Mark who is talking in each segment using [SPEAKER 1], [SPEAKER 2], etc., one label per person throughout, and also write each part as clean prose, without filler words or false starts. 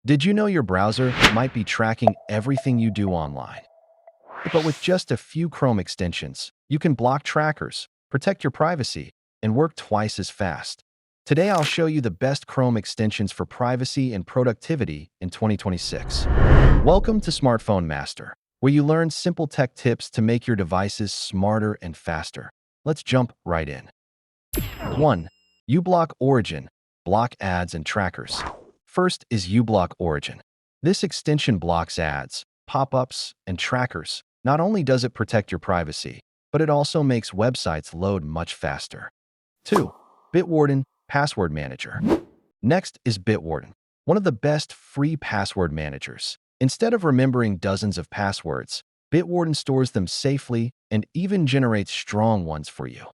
[SPEAKER 1] Did you know your browser might be tracking everything you do online? But with just a few Chrome extensions, you can block trackers, protect your privacy, and work twice as fast. Today, I'll show you the best Chrome extensions for privacy and productivity in 2026. Welcome to Smartphone Master, where you learn simple tech tips to make your devices smarter and faster. Let's jump right in. 1. uBlock Origin. Block ads and trackers. First is uBlock Origin. This extension blocks ads, pop-ups, and trackers. Not only does it protect your privacy, but it also makes websites load much faster. 2. Bitwarden Password Manager. Next is Bitwarden, one of the best free password managers. Instead of remembering dozens of passwords, Bitwarden stores them safely and even generates strong ones for you.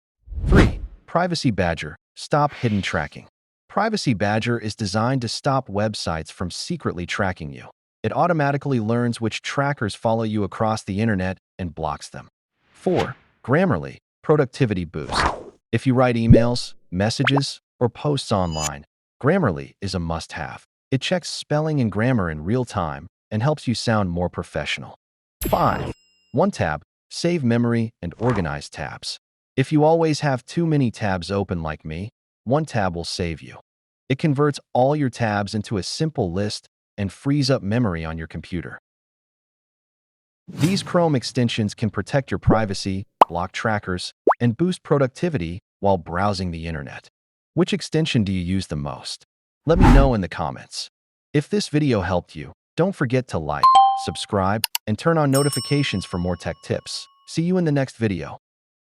[SPEAKER 1] 3. Privacy Badger. Stop hidden tracking. Privacy Badger is designed to stop websites from secretly tracking you. It automatically learns which trackers follow you across the internet and blocks them. 4. Grammarly Productivity Boost. If you write emails, messages, or posts online, Grammarly is a must-have. It checks spelling and grammar in real time and helps you sound more professional. 5. OneTab Save memory and organize tabs. If you always have too many tabs open like me, OneTab will save you. It converts all your tabs into a simple list and frees up memory on your computer. These Chrome extensions can protect your privacy, block trackers, and boost productivity while browsing the internet. Which extension do you use the most? Let me know in the comments. If this video helped you, don't forget to like, subscribe, and turn on notifications for more tech tips. See you in the next video.